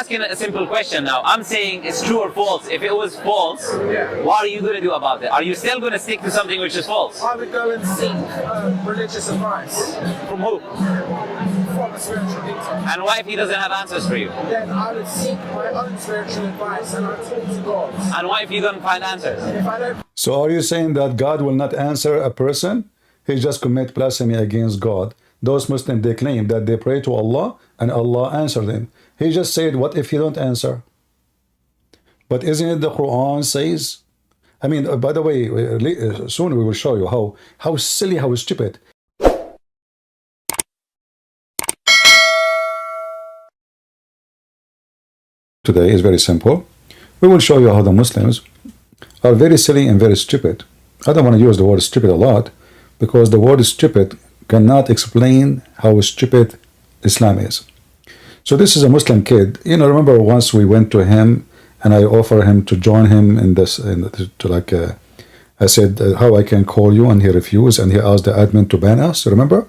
asking a simple question now. I'm saying it's true or false. If it was false, what are you going to do about it? Are you still going to stick to something which is false? I would go and seek religious advice. From who? From a spiritual teacher. And what if he doesn't have answers for you? Then I would seek my own spiritual advice and I would talk to God. And what if you don't find answers? If I don't... So are you saying that God will not answer a person? He just commit blasphemy against God. Those Muslims, they claim that they pray to Allah and Allah answered them. He just said, what if you don't answer? But isn't it the Quran says? I mean, by the way, soon we will show you how silly, how stupid. Today is very simple. We will show you how the Muslims are very silly and very stupid. I don't want to use the word stupid a lot because the word stupid cannot explain how stupid Islam is. So this is a Muslim kid. You know, remember once we went to him and I offered him to join him in this, I said, how I can call you, and he refused, and he asked the admin to ban us, remember?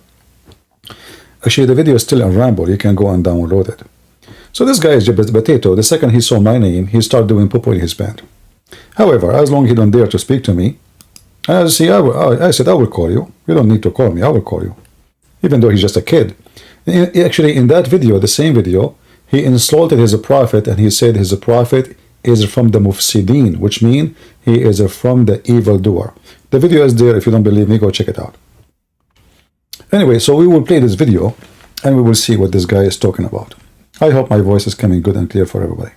Actually, the video is still in Ramble. You can go and download it. So this guy is just a potato. The second he saw my name, he started doing poo in his band. However, as long as he don't dare to speak to me, I said, I will call you. You don't need to call me. I will call you. Even though he's just a kid. Actually, in that video, the same video, he insulted his prophet, and he said his prophet is from the mufsideen, which means he is from the evildoer. The video is there. If you don't believe me, go check it out. Anyway, so we will play this video, and we will see what this guy is talking about. I hope my voice is coming good and clear for everybody.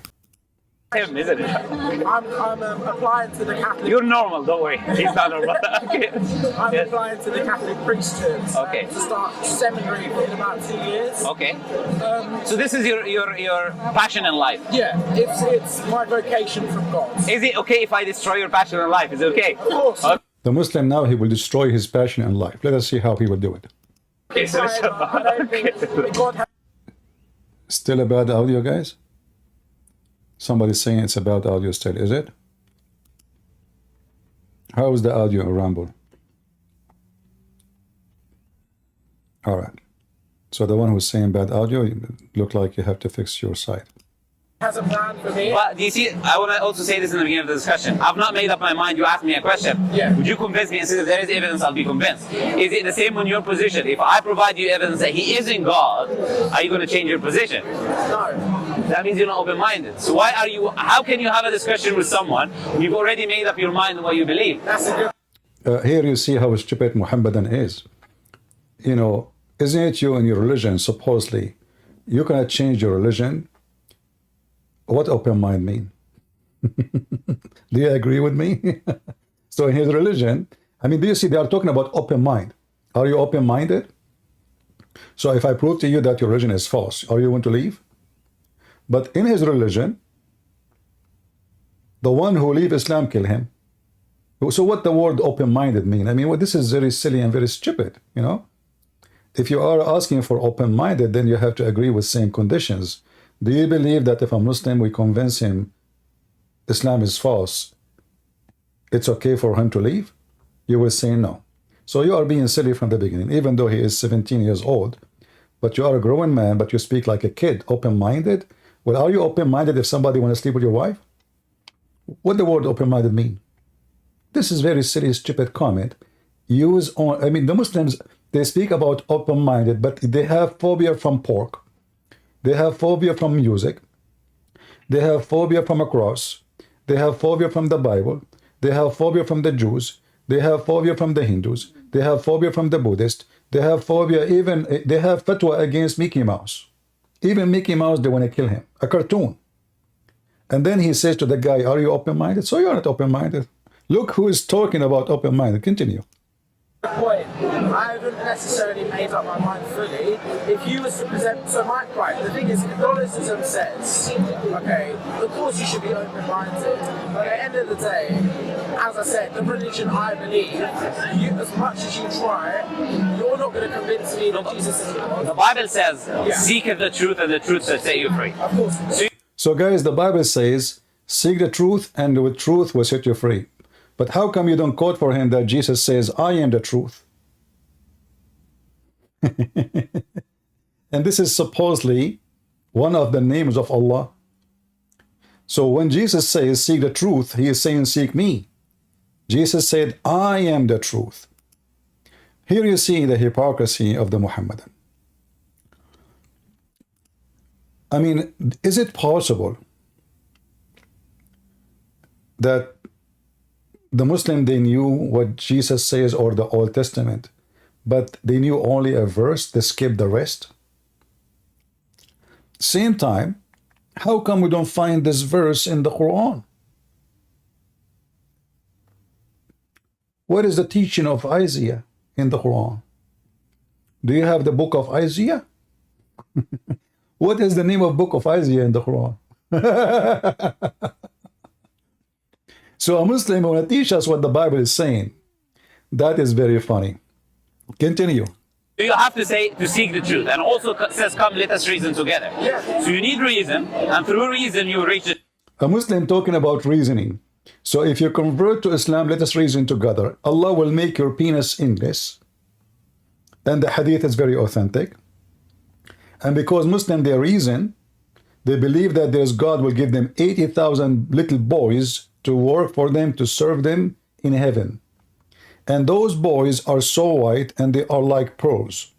Him, isn't it? I'm applying to the Catholic... You're normal, don't worry. He's not normal. Okay. I'm applying to the Catholic priesthood to start seminary in about 2 years. Okay. So this is your passion in life? Yeah, it's my vocation from God. Is it okay if I destroy your passion in life? Is it okay? Of course. Okay. The Muslim now, he will destroy his passion in life. Let us see how he will do it. Okay, so Still a bad audio, guys? Somebody's saying it's a bad audio still, is it? How is the audio in Ramble? All right. So the one who's saying bad audio, you look like you have to fix your side. Has a plan for me. But do you see, I want to also say this in the beginning of the discussion. I've not made up my mind. You asked me a question. Yeah. Would you convince me? And since there is evidence, I'll be convinced. Is it the same on your position? If I provide you evidence that he isn't God, are you going to change your position? No. That means you're not open-minded. So why are you? How can you have a discussion with someone when you've already made up your mind on what you believe? That's a good... Here you see how stupid Muhammadan is. You know, isn't it you and your religion, supposedly, you cannot change your religion? What open mind mean? Do you agree with me? So in his religion, I mean, do you see they are talking about open mind? Are you open-minded? So if I prove to you that your religion is false, are you going to leave? But in his religion, the one who leave Islam kill him. So what the word open-minded mean? I mean, well, this is very silly and very stupid, you know? If you are asking for open-minded, then you have to agree with same conditions. Do you believe that if a Muslim, we convince him Islam is false, it's okay for him to leave? You will say no. So you are being silly from the beginning, even though he is 17 years old. But you are a grown man, but you speak like a kid, open-minded. Well, are you open-minded if somebody wants to sleep with your wife? What the word open-minded mean? This is very silly, stupid comment. I mean, the Muslims, they speak about open-minded, but they have phobia from pork. They have phobia from music. They have phobia from a cross. They have phobia from the Bible. They have phobia from the Jews. They have phobia from the Hindus. They have phobia from the Buddhists. They have phobia, they have fatwa against Mickey Mouse. Even Mickey Mouse, they want to kill him. A cartoon. And then he says to the guy, are you open-minded? So you're not open-minded. Look who is talking about open-minded. Continue. Point. I haven't necessarily made up my mind fully. If you was to present, the thing is, Catholicism says, okay, of course you should be open-minded. But at the end of the day, as I said, the religion I believe, as much as you try, you're not going to convince me that Jesus is God. The Bible says, seek the truth and the truth shall set you free. Of course. So guys, the Bible says, seek the truth and with truth will set you free. But how come you don't quote for him that Jesus says, I am the truth? And this is supposedly one of the names of Allah. So when Jesus says, seek the truth, he is saying, seek me. Jesus said, I am the truth. Here you see the hypocrisy of the Muhammadan. I mean, is it possible that the Muslim, they knew what Jesus says or the Old Testament, but they knew only a verse, they skipped the rest? Same time, how come we don't find this verse in the Quran? What is the teaching of Isaiah in the Quran? Do you have the book of Isaiah? What is the name of book of Isaiah in the Quran? So a Muslim will teach us what the Bible is saying. That is very funny. Continue. You have to say to seek the truth, and also says, "Come, let us reason together." So you need reason, and through reason you reach it. A Muslim talking about reasoning. So if you convert to Islam, let us reason together. Allah will make your penis endless. And the hadith is very authentic. And because Muslim, they reason, they believe that there's God will give them 80,000 little boys to work for them, to serve them in heaven. And those boys are so white and they are like pearls.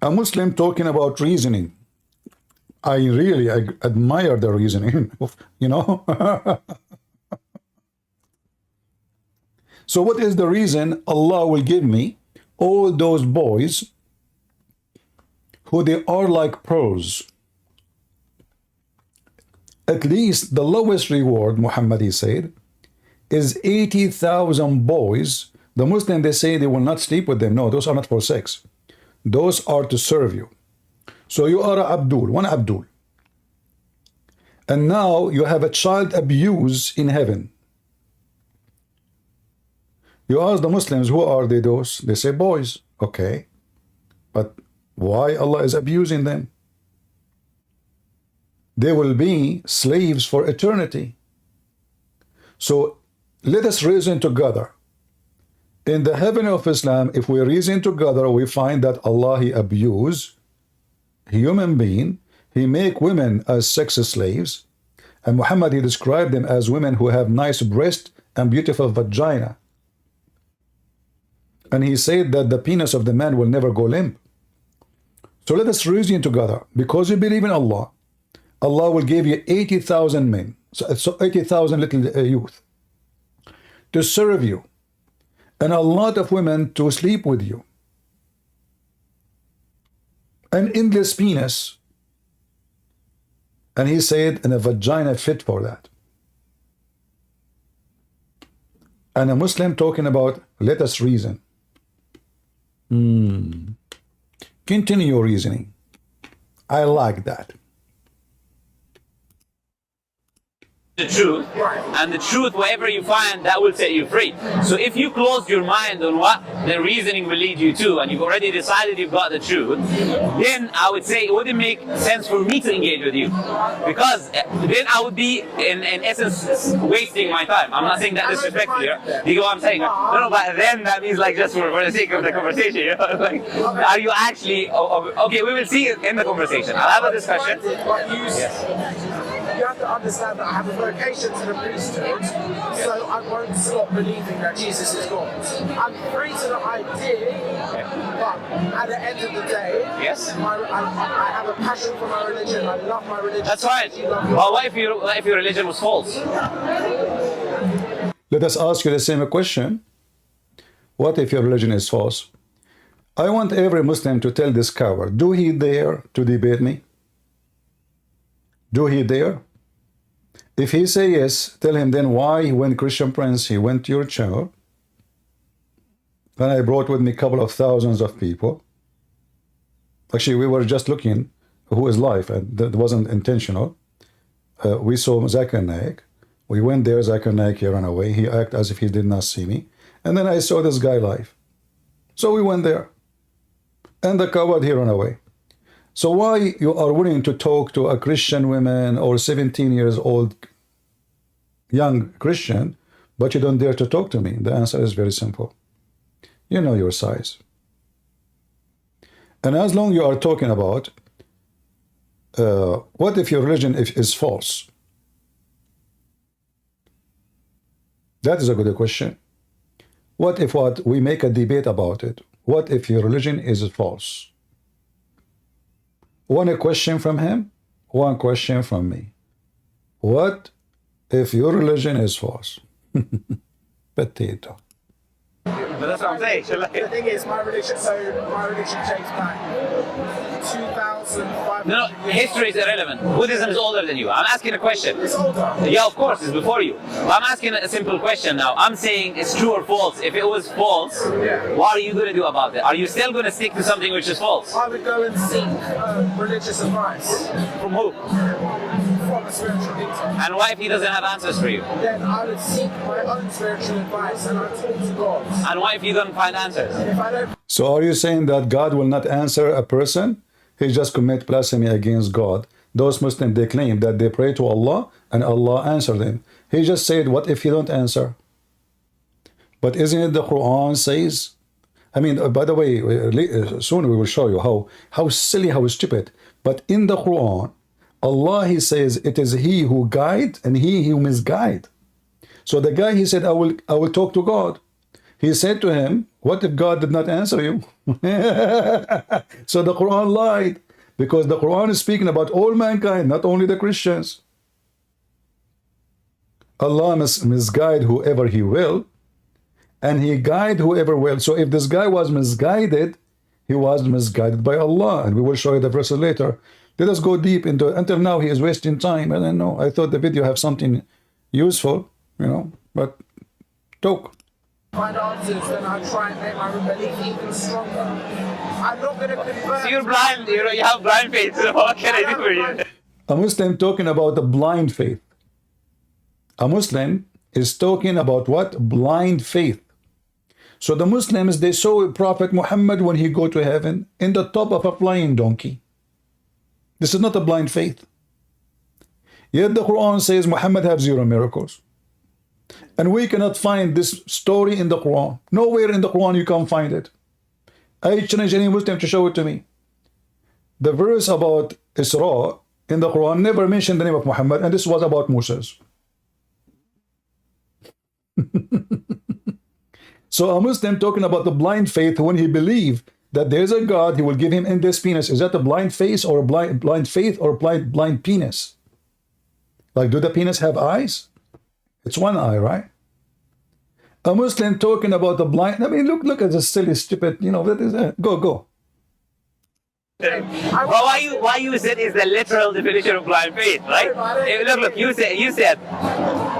A Muslim talking about reasoning. I really admire the reasoning, you know. So what is the reason Allah will give me all those boys who they are like pearls? At least the lowest reward, Muhammad, he said, is 80,000 boys. The Muslim, they say they will not sleep with them. No, those are not for sex. Those are to serve you. So you are Abdul, one Abdul. And now you have a child abuse in heaven. You ask the Muslims, who are they those? They say boys. Okay. But why Allah is abusing them? They will be slaves for eternity. So let us reason together. In the heaven of Islam, if we reason together, we find that Allah, He abuse human being. He make women as sex slaves. And Muhammad, he described them as women who have nice breast and beautiful vagina. And he said that the penis of the man will never go limp. So let us reason together. Because you believe in Allah, Allah will give you 80,000 men, so 80,000 little youth, to serve you, and a lot of women to sleep with you. An endless penis. And he said, and a vagina fit for that. And a Muslim talking about, let us reason. Continue reasoning. I like that. The truth, and the truth, wherever you find, that will set you free. So if you close your mind on what the reasoning will lead you to, and you've already decided you've got the truth, then I would say it wouldn't make sense for me to engage with you, because then I would be in essence wasting my time. I'm not saying that disrespectfully. Do you get what I'm saying? No, but then that means like just for the sake of the conversation, you know? Like, are you actually okay? We will see in the conversation. I'll have a discussion. Yes. You have to understand that I have a vocation to the priesthood, so I won't stop believing that Jesus is God. I'm free to the idea, but at the end of the day, yes, I have a passion for my religion. I love my religion. That's right. Well, what if your religion was false? Let us ask you the same question. What if your religion is false? I want every Muslim to tell this coward, do he dare to debate me? Do he dare? If he say yes, tell him then why when Christian Prince, he went to your channel, and I brought with me a couple of thousands of people. Actually, we were just looking who is live, and that wasn't intentional. We saw Zakir Naik. We went there, Zakir Naik, he ran away. He acted as if he did not see me. And then I saw this guy live. So we went there. And the coward, he ran away. So why you are willing to talk to a Christian woman or 17 years old young Christian, but you don't dare to talk to me? The answer is very simple. You know your size. And as long you are talking about what if your religion is false? That is a good question. What if we make a debate about it? What if your religion is false? One question from him, one question from me. What if your religion is false? Potato. But that's what I'm saying. The thing is, my religion dates back 2,500 No, history is irrelevant. Buddhism is older than you. I'm asking a question. It's older. Yeah, of course, it's before you. But I'm asking a simple question now. I'm saying it's true or false. If it was false, what are you going to do about it? Are you still going to stick to something which is false? I would go and seek religious advice From who? from a spiritual leader. And what if he doesn't have answers for you? Then I would seek my own spiritual advice and I'd talk to God. And what if you don't find answers? If I don't So are you saying that God will not answer a person? He just commit blasphemy against God. Those Muslims, they claim that they pray to Allah and Allah answered them. He just said, what if you don't answer? But isn't it the Quran says? I mean, by the way, soon we will show you how silly, how stupid. But in the Quran, Allah, he says, it is he who guide and he who misguide. So the guy, he said, I will talk to God. He said to him, what if God did not answer you? So the Quran lied, because the Quran is speaking about all mankind, not only the Christians. Allah must misguide whoever he will, and he guide whoever will. So if this guy was misguided, he was misguided by Allah, and we will show you the verses later. Let us go deep into it. Until now, he is wasting time. I don't know. I thought the video have something useful, you know, but talk. find answers, then I try and make my belief even stronger. I'm not going to convert. So you're blind, you have blind faith. So what can I do for you? A Muslim talking about the blind faith. A Muslim is talking about what? Blind faith. So the Muslims, they saw Prophet Muhammad when he go to heaven in the top of a flying donkey. This is not a blind faith. Yet the Quran says Muhammad have 0 miracles. And we cannot find this story in the Quran. Nowhere in the Quran you can find it. I challenge any Muslim to show it to me. The verse about Isra in the Quran never mentioned the name of Muhammad, and this was about Moses. So a Muslim talking about the blind faith when he believed that there's a God, he will give him in this penis. Is that a blind face or a blind faith or blind penis? Like, do the penis have eyes? It's one eye, right? A Muslim talking about the blind. I mean, look at this silly, stupid, you know, that is go. Well, why you said is the literal definition of blind faith, right? Look, you said,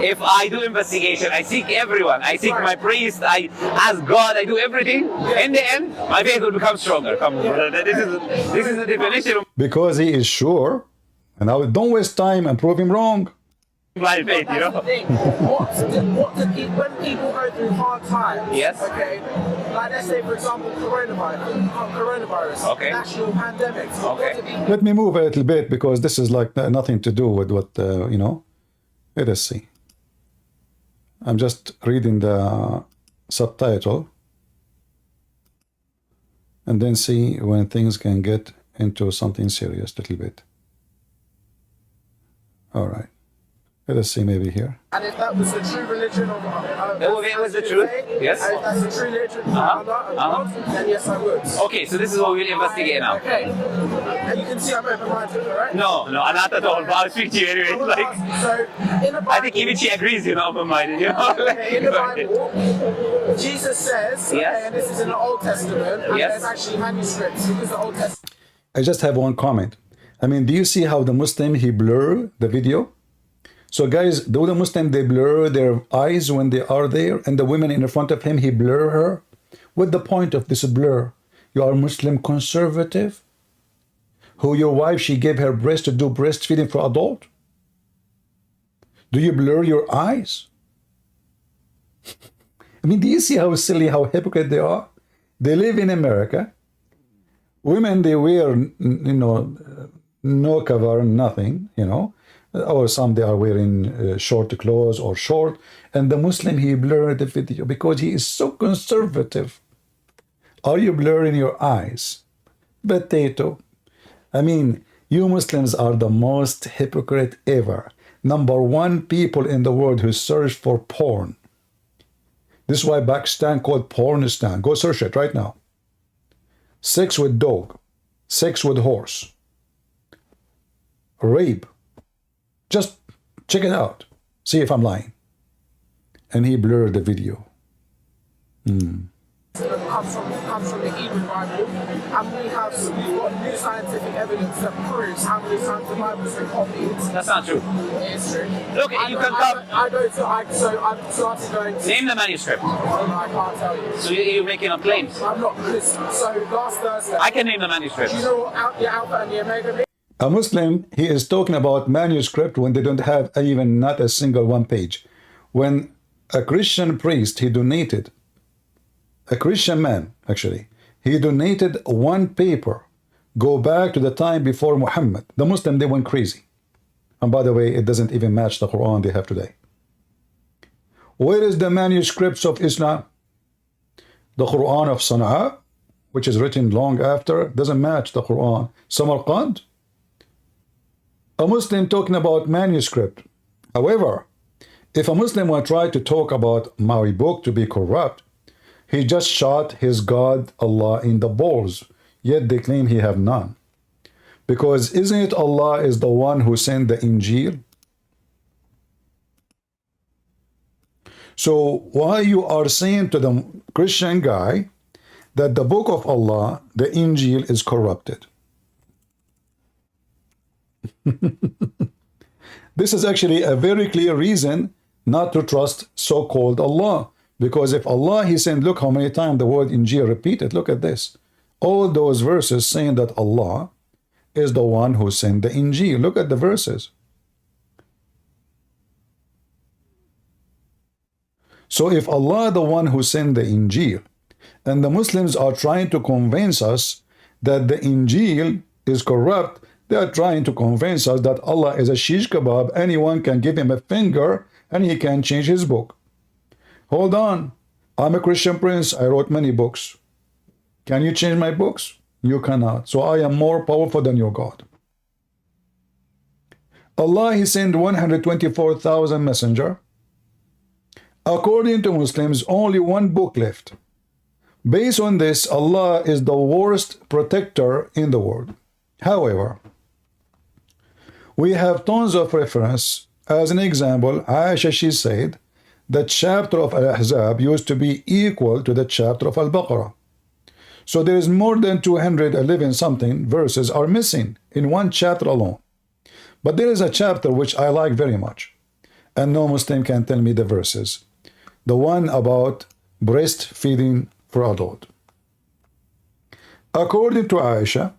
if I do investigation, I seek everyone, I seek my priest, I ask God, I do everything. In the end, my faith will become stronger. Come on, this is the definition of Because he is sure, and I don't waste time and prove him wrong. blind faith, you That's the know. thing. When people go through hard times, Yes. okay, like let's say for example coronavirus, Okay. national pandemics, Okay. what do people Let me move a little bit because this is like nothing to do with what, you know. Let us see. I'm just reading the subtitle and then see when things can get into something serious a little bit. All right. Let us see maybe here. And if that was the true religion of It was the truth, yes. And if that's the true religion of Allah, then yes, I would. Okay, so this is what we'll investigate now. Okay. And you can see I'm open-minded, right? No, not at all. But I'll speak to you anyway. Like, So, in the Bible, I think even she agrees you're not open-minded, you know. okay, in the Bible, Jesus says, Yes. okay, and this is in the Old Testament, and Yes. there's actually manuscripts because the Old Testament. I just have one comment. I mean, do you see how the Muslim, he blur the video? So guys, do the Muslim, they blur their eyes when they are there, and the women in front of him, he blur her? What's the point of this blur? You are Muslim conservative? Who your wife, she gave her breast to do breastfeeding for adult? Do you blur your eyes? I mean, do you see how silly, how hypocrite they are? They live in America. Women, they wear, you know, no cover, nothing, you know. Or some they are wearing short clothes or short. And the Muslim, he blurred the video because he is so conservative. Are you blurring your eyes? Potato. I mean, You Muslims are the most hypocrite ever. Number one people in the world who search for porn. This is why Pakistan called Pornistan. Go search it right now. Sex with dog. Sex with horse. Rape. Just check it out. See if I'm lying. And he blurred the video. Comes from the Hebrew Bible, and we've got new scientific evidence that proves how many times the Bible's been copied. That's not true. It's true. Look, you can come. So I've started going to... Name the manuscript. I can't tell you. So you're making up claims. I'm not, because, so last Thursday... I can name the manuscript. Do you know what the Alpha and the Omega mean? A Muslim, he is talking about manuscript when they don't have even not a single one page. When a Christian priest, he donated, a Christian man, actually, he donated one paper, go back to the time before Muhammad. The Muslim, they went crazy. And by the way, it doesn't even match the Quran they have today. Where is the manuscripts of Islam? The Quran of Sana'a, which is written long after, doesn't match the Quran. Samarkand, a Muslim talking about manuscript. However, if a Muslim will try to talk about my book to be corrupt, he just shot his God Allah in the balls, yet they claim he have none. Because isn't it Allah is the one who sent the Injil? So why you are saying to the Christian guy that the book of Allah, the Injil, is corrupted? This is actually a very clear reason not to trust so-called Allah. Because if Allah, he said, look how many times the word Injil repeated. Look at this. All those verses saying that Allah is the one who sent the Injil. Look at the verses. So if Allah the one who sent the Injil, and the Muslims are trying to convince us that the Injil is corrupt, they are trying to convince us that Allah is a shish kebab. Anyone can give him a finger and he can change his book. Hold on. I'm a Christian prince. I wrote many books. Can you change my books? You cannot. So I am more powerful than your God. Allah, he sent 124,000 messenger. According to Muslims, only one book left. Based on this, Allah is the worst protector in the world. However, we have tons of reference. As an example, Aisha, she said, the chapter of Al-Ahzab used to be equal to the chapter of Al-Baqarah. So there is more than 211 something verses are missing in one chapter alone. But there is a chapter which I like very much, and no Muslim can tell me the verses. The one about breastfeeding for adult. According to Aisha,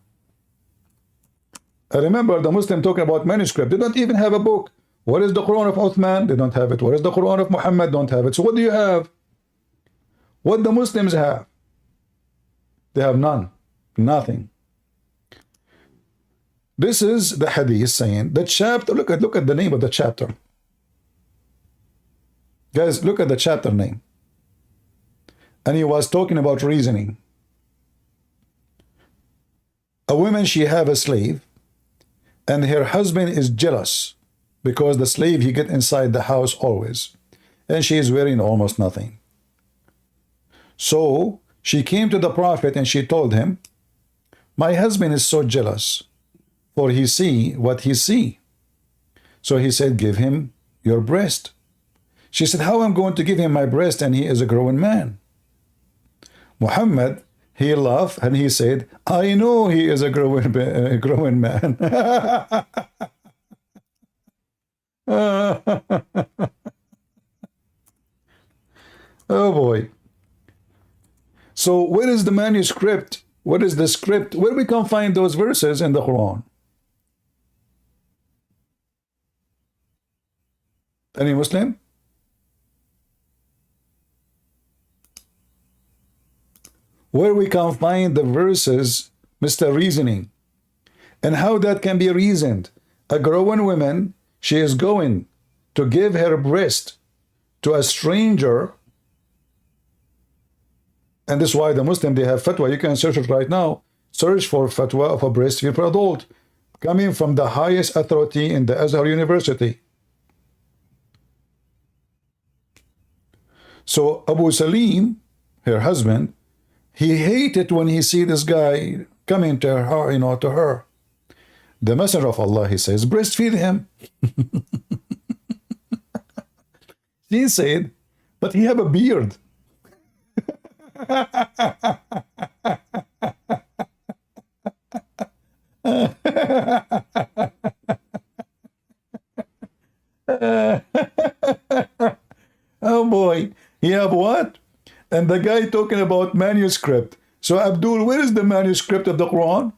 I remember the Muslim talking about manuscript. They don't even have a book. What is the Quran of Uthman? They don't have it. What is the Quran of Muhammad? Don't have it. So what do you have? What the Muslims have? They have none. Nothing. This is the hadith saying, the chapter, look at the name of the chapter. Guys, look at the chapter name. And he was talking about reasoning. A woman, she have a slave, and her husband is jealous because the slave, he get inside the house always, and she is wearing almost nothing. So she came to the Prophet and she told him, my husband is so jealous, for he see what he see. So he said, give him your breast. She said, how am I going to give him my breast and he is a growing man? Muhammad, he laughed and he said, I know he is a growing man. Oh boy. So where is the manuscript? What is the script? Where we can find those verses in the Quran? Any Muslim? Where we can find the verses, Mr. Reasoning, and how that can be reasoned. A growing woman, she is going to give her breast to a stranger, and this is why the Muslim, they have fatwa. You can search it right now. Search for fatwa of a breastfeed for adult. coming from the highest authority in the Azhar University. So Abu Salim, her husband, he hated when he see this guy coming to her, to her. The Messenger of Allah, he says, breastfeed him. She said, but he have a beard. Oh boy, he have what? And the guy talking about manuscript. So Abdul, where is the manuscript of the Quran?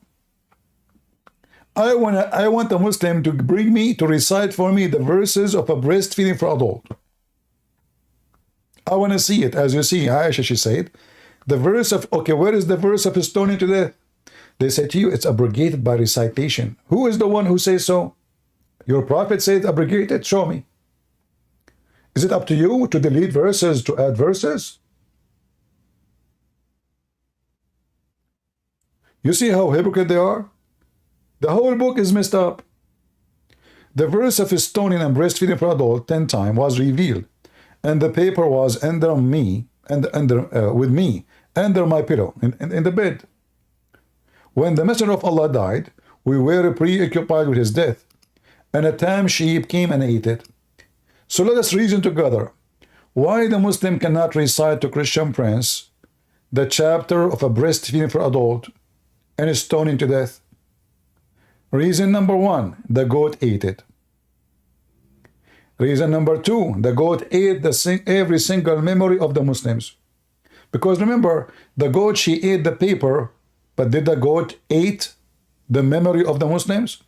I want a Muslim to bring me, to recite for me the verses of a breastfeeding for adult. I want to see it. As you see, Aisha, she said, the verse of, okay, where is the verse of stoning to death? They say to you, it's abrogated by recitation. Who is the one who says so? Your prophet said abrogated? Show me. Is it up to you to delete verses, to add verses? You see how hypocrite they are? The whole book is messed up. The verse of stoning and breastfeeding for adult 10 times was revealed, and the paper was under me, and with me, under my pillow, in the bed. When the Messenger of Allah died, we were preoccupied with his death, and a tame sheep came and ate it. So let us reason together why the Muslim cannot recite to Christian Prince the chapter of a breastfeeding for adult and stoning to death. Reason number 1, the goat ate it. Reason number 2, the goat ate every single memory of the Muslims. Because remember, the goat, she ate the paper, but did the goat eat the memory of the Muslims?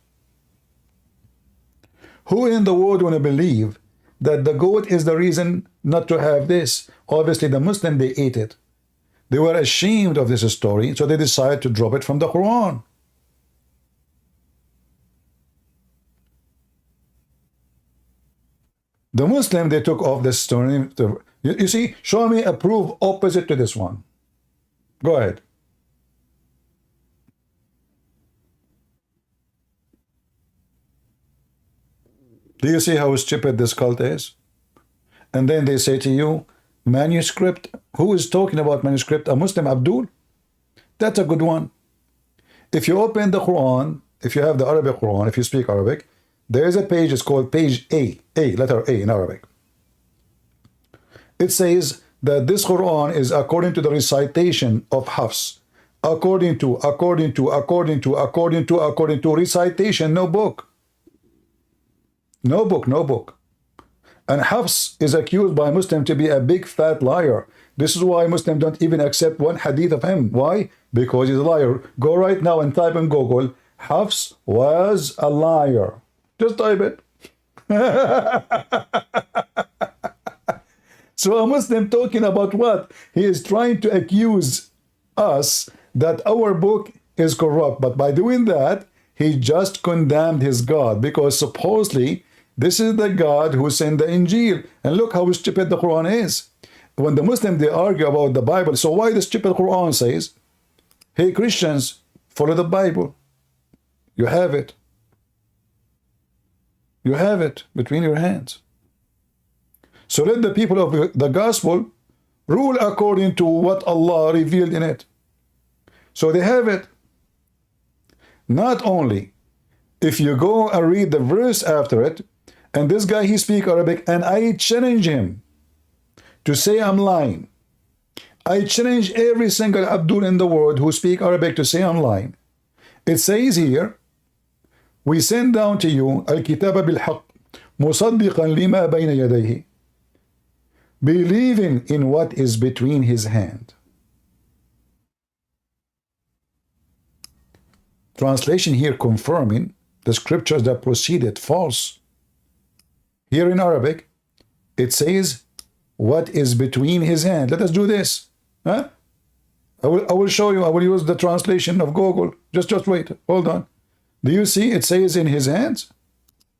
Who in the world want to believe that the goat is the reason not to have this? Obviously, the Muslim, they ate it. They were ashamed of this story, so they decided to drop it from the Quran. The Muslim, they took off this story. You see, show me a proof opposite to this one. Go ahead. Do you see how stupid this cult is? And then they say to you, manuscript. Who is talking about manuscript? A Muslim, Abdul? That's a good one. If you open the Quran, if you have the Arabic Quran, if you speak Arabic, there is a page, it's called page A, letter A in Arabic. It says that this Quran is according to the recitation of Hafs. According to recitation, no book. No book, no book. And Hafs is accused by Muslim to be a big fat liar. This is why Muslims don't even accept one hadith of him. Why? Because he's a liar. Go right now and type in Google, Hafs was a liar. Just type it. So a Muslim talking about what? He is trying to accuse us that our book is corrupt. But by doing that, he just condemned his God, because supposedly this is the God who sent the Injil. And look how stupid the Quran is. When the Muslims, they argue about the Bible, so why the stupid Quran says, hey Christians, follow the Bible. You have it. You have it between your hands. So let the people of the gospel rule according to what Allah revealed in it. So they have it. Not only, if you go and read the verse after it, and this guy, he speaks Arabic, and I challenge him to say I'm lying. I challenge every single Abdul in the world who speaks Arabic to say I'm lying. It says here, we send down to you al-kitaba bil-haq musaddiqan lima bayna yadayhi, believing in what is between his hand. Translation here confirming the scriptures that preceded false. Here in Arabic, it says, what is between his hand. Let us do this. Huh? I will show you. I will use the translation of Google. Just wait. Hold on. Do you see it says in his hands?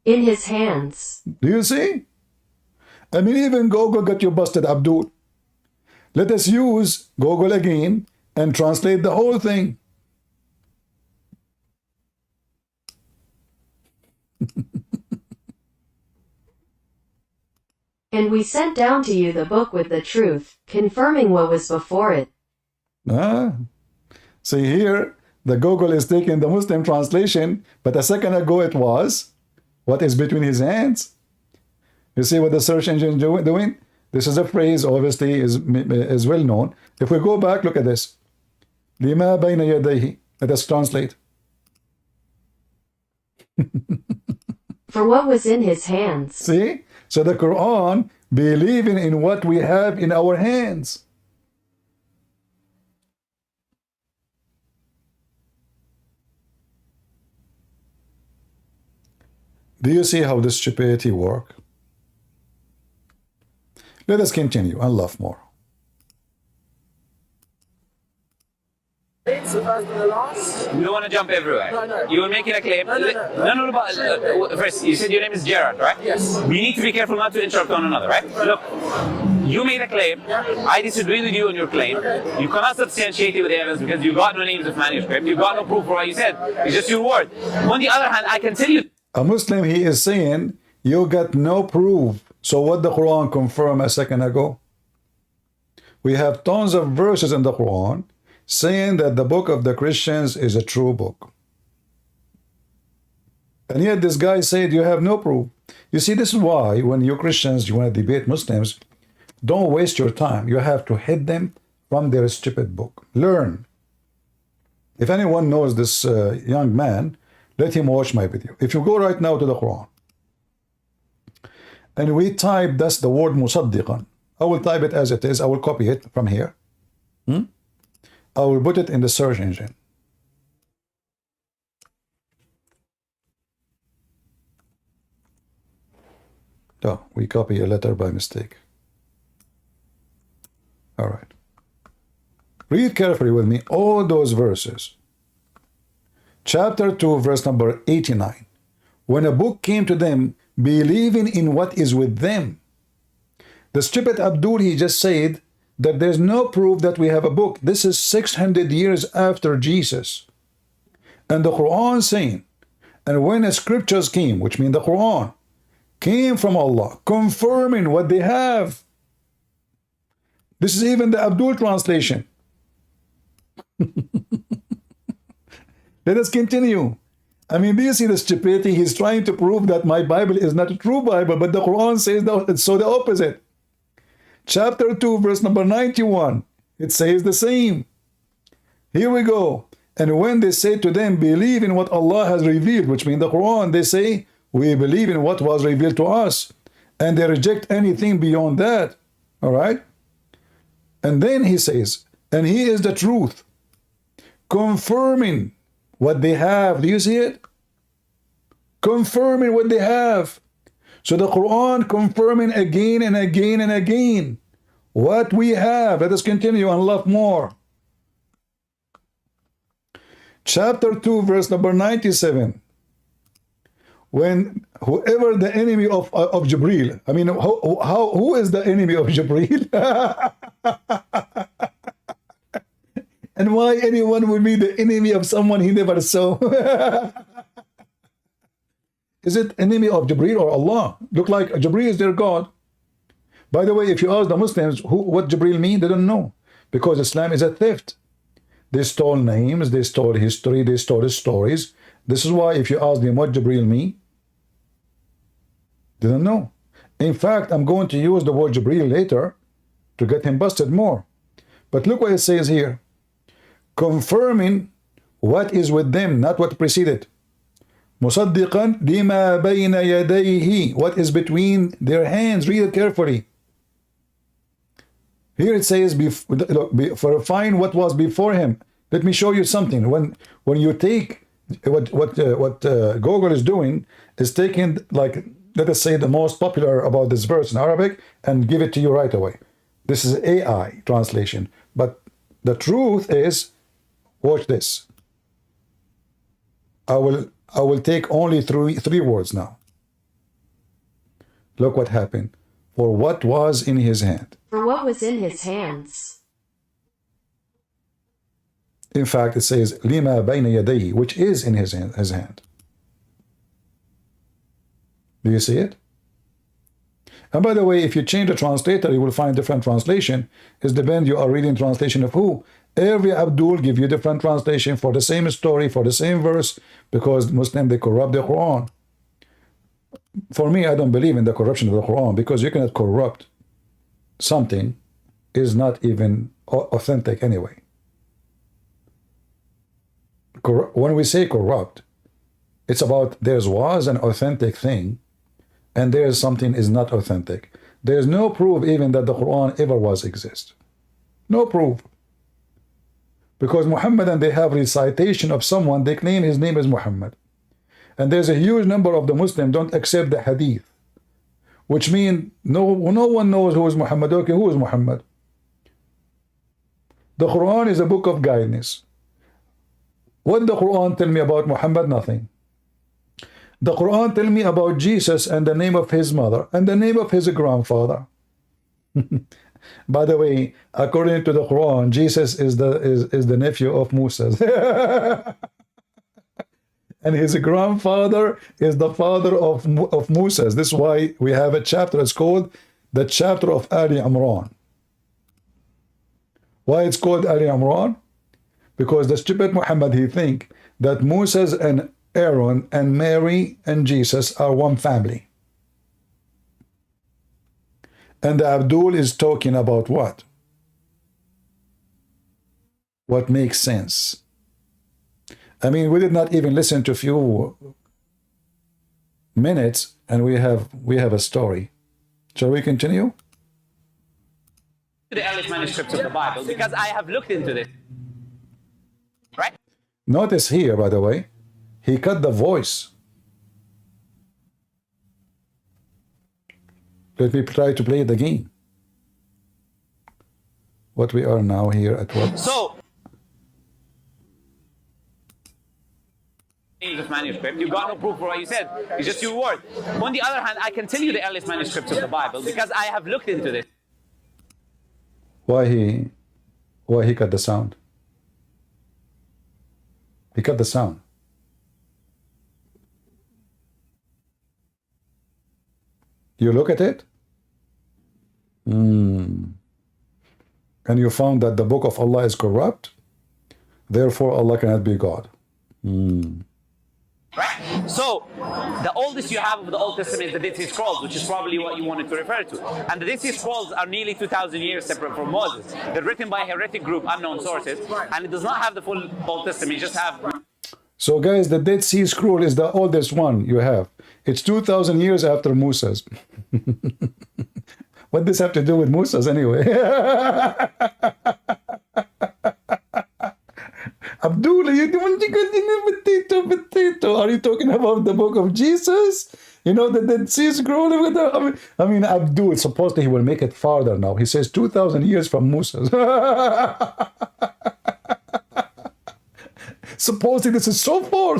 In his hands. Do you see? I mean, even Google got you busted, Abdul. Let us use Google again and translate the whole thing. And we sent down to you the book with the truth, confirming what was before it. See here, the Google is taking the Muslim translation, but a second ago it was, what is between his hands? You see what the search engine is doing? This is a phrase, obviously, is well known. If we go back, look at this. لِمَا بَيْنَ يَدَيْهِ. Let us translate. For what was in his hands. See? So the Quran, believing in what we have in our hands. Do you see how this stupidity works? Let us continue and laugh more. It's the first and the last. You don't want to jump everywhere. No. You were making a claim. No. But first, you said your name is Gerard, right? Yes. We need to be careful not to interrupt one another, right? Look, you made a claim. I disagree with you on your claim. You cannot substantiate it with evidence because you got no names of manuscript. You got no proof for what you said. It's just your word. On the other hand, I can tell you. A Muslim, he is saying, you got no proof. So what the Quran confirmed a second ago? We have tons of verses in the Quran saying that the book of the Christians is a true book. And yet this guy said you have no proof. You see, this is why when you Christians, you want to debate Muslims, don't waste your time. You have to hit them from their stupid book. Learn. If anyone knows this young man, let him watch my video. If you go right now to the Quran, and we type thus the word musaddiqan, I will type it as it is. I will copy it from here. I will put it in the search engine. Oh, we copy a letter by mistake. All right. Read carefully with me all those verses. Chapter 2, verse number 89. When a book came to them, believing in what is with them. The stupid Abdul, he just said that there's no proof that we have a book. This is 600 years after Jesus. And the Quran saying, and when the scriptures came, which means the Quran, came from Allah, confirming what they have. This is even the Abdul translation. Let us continue. I mean, do you see the stupidity? He's trying to prove that my Bible is not a true Bible, but the Quran says so the opposite. Chapter 2, verse number 91, it says the same. Here we go. And when they say to them, believe in what Allah has revealed, which means the Quran, they say, we believe in what was revealed to us. And they reject anything beyond that. All right? And then he says, and he is the truth, confirming what they have. Do you see it? Confirming what they have. So the Quran confirming again and again and again what we have. Let us continue and love more. Chapter 2, verse number 97. When whoever the enemy of Jibreel, I mean, who is the enemy of Jibreel? And why anyone would be the enemy of someone he never saw? Is it enemy of Jibreel or Allah? Look like Jibreel is their God. By the way, if you ask the Muslims what Jibreel mean, they don't know. Because Islam is a theft. They stole names, they stole history, they stole stories. This is why if you ask them what Jibreel mean, they don't know. In fact, I'm going to use the word Jibreel later to get him busted more. But look what it says here. Confirming what is with them, not what preceded. مُصَدِّقًا لِمَا بَيْنَ يَدَيْهِ. What is between their hands. Read it carefully. Here it says, for find what was before him. Let me show you something. When you take what Google is doing, is taking, like, let us say the most popular about this verse in Arabic and give it to you right away. This is AI translation. But the truth is, watch this. I will take only three words now. Look what happened. For what was in his hand. For what was in his hands. In fact, it says, Lima bayna yadayhi, which is in his hand. Do you see it? And by the way, if you change the translator, you will find different translation. It depends you are reading translation of who. Every Abdul give you different translation for the same story, for the same verse, because Muslim, they corrupt the Quran. For me, I don't believe in the corruption of the Quran, because you cannot corrupt something is not even authentic anyway. When we say corrupt, it's about there was an authentic thing and there's something is not authentic. There's no proof even that the Quran ever was exist. No proof. Because Muhammad, they have recitation of someone, they claim his name is Muhammad. And there's a huge number of the Muslims don't accept the hadith, which means no one knows who is Muhammad. Okay, who is Muhammad? The Quran is a book of guidance. What the Quran tell me about Muhammad? Nothing. The Quran tell me about Jesus and the name of his mother and the name of his grandfather. By the way, according to the Quran, Jesus is the nephew of Moses. And his grandfather is the father of Moses. This is why we have a chapter. It's called the chapter of Ali Imran. Why it's called Ali Imran? Because the stupid Muhammad, he think that Moses and Aaron and Mary and Jesus are one family. And the Abdul is talking about what? What makes sense? I mean, we did not even listen to a few minutes, and we have a story. Shall we continue? The earliest manuscripts of the Bible, because I have looked into this. Right? Notice here, by the way, he cut the voice. Let me try to play it again. What we are now here at what? So, English manuscript, you got no proof for what you said. It's just your word. On the other hand, I can tell you the earliest manuscripts of the Bible because I have looked into this. Why he cut the sound? He cut the sound. You look at it, and you found that the book of Allah is corrupt, therefore Allah cannot be God. Right? So, the oldest you have of the Old Testament is the Dead Sea Scrolls, which is probably what you wanted to refer to. And the Dead Sea Scrolls are nearly 2,000 years separate from Moses. They're written by a heretic group, unknown sources, and it does not have the full Old Testament. It just have... So guys, the Dead Sea Scroll is the oldest one you have. It's 2,000 years after Moses. What does this have to do with Moses anyway? Abdullah, you don't potato. Are you talking about the book of Jesus? You know, the Dead Sea Scroll? I mean, Abdul, supposedly he will make it farther now. He says 2,000 years from Moses. Supposedly this is so far.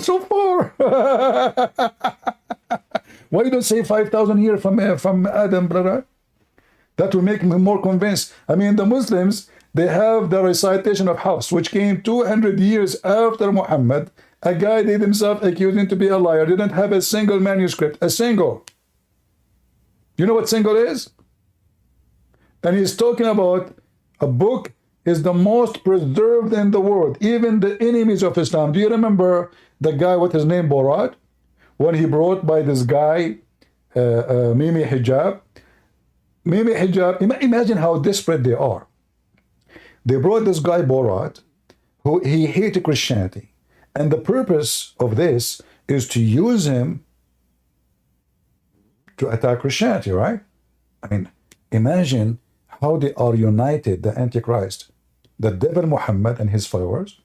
Why you don't say 5,000 years from Adam, brother? That will make me more convinced. I mean, the Muslims, they have the recitation of Hafs, which came 200 years after Muhammad. A guy they themselves accused him to be a liar. They didn't have a single manuscript, a single. You know what single is? And he's talking about a book is the most preserved in the world, even the enemies of Islam. Do you remember the guy, what his name, Borat? When he brought by this guy, Mimi Hijab. Mimi Hijab, imagine how desperate they are. They brought this guy, Borat, who he hated Christianity. And the purpose of this is to use him to attack Christianity, right? I mean, imagine how they are united, the Antichrist, the devil Muhammad and his followers,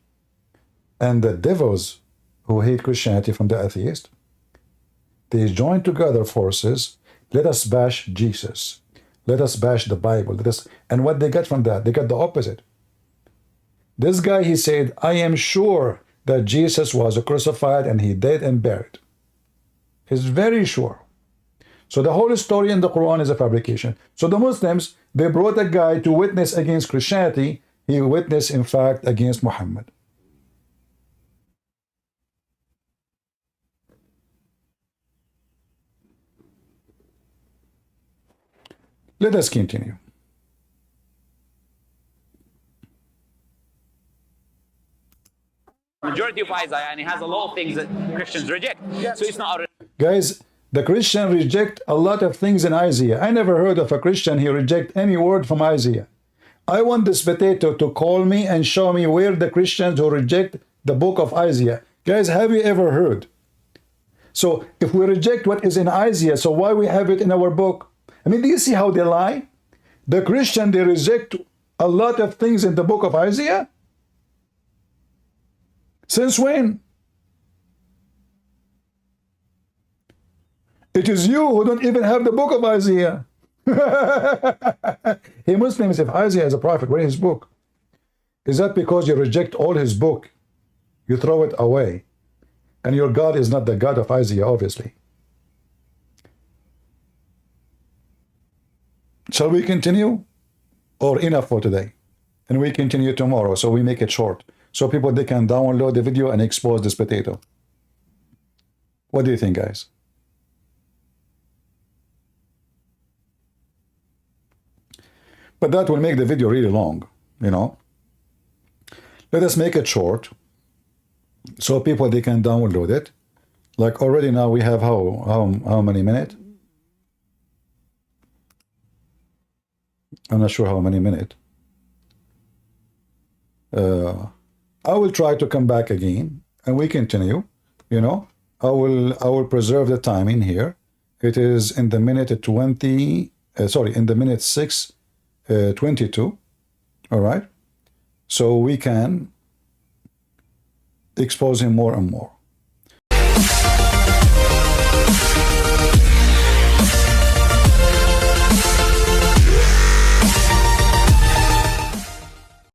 and the devils who hate Christianity from the atheist. They join together forces. Let us bash Jesus. Let us bash the Bible. And what they get from that? They got the opposite. This guy, he said, I am sure that Jesus was crucified and he died and buried. He's very sure. So the whole story in the Quran is a fabrication. So the Muslims, they brought a guy to witness against Christianity. He witnessed, in fact, against Muhammad. Let us continue. Majority of Isaiah, and it has a lot of things that Christians reject. So it's not a Guys, the Christian reject a lot of things in Isaiah. I never heard of a Christian who reject any word from Isaiah. I want this potato to call me and show me where the Christians who reject the book of Isaiah. Guys, have you ever heard? So if we reject what is in Isaiah, so why we have it in our book? I mean, do you see how they lie? The Christian, they reject a lot of things in the book of Isaiah? Since when? It is you who don't even have the book of Isaiah. Hey, Muslims, if Isaiah is a prophet, where is his book? Is that because you reject all his book? You throw it away. And your God is not the God of Isaiah, obviously. Shall we continue? Or enough for today? And we continue tomorrow, so we make it short. So people, they can download the video and expose this potato. What do you think, guys? But that will make the video really long, you know. Let us make it short, so people, they can download it. Like already now we have how many minutes? I'm not sure how many minutes. I will try to come back again and we continue. You know, I will preserve the timing here. It is in the minute 20. In the minute 6:22. All right. So we can expose him more and more.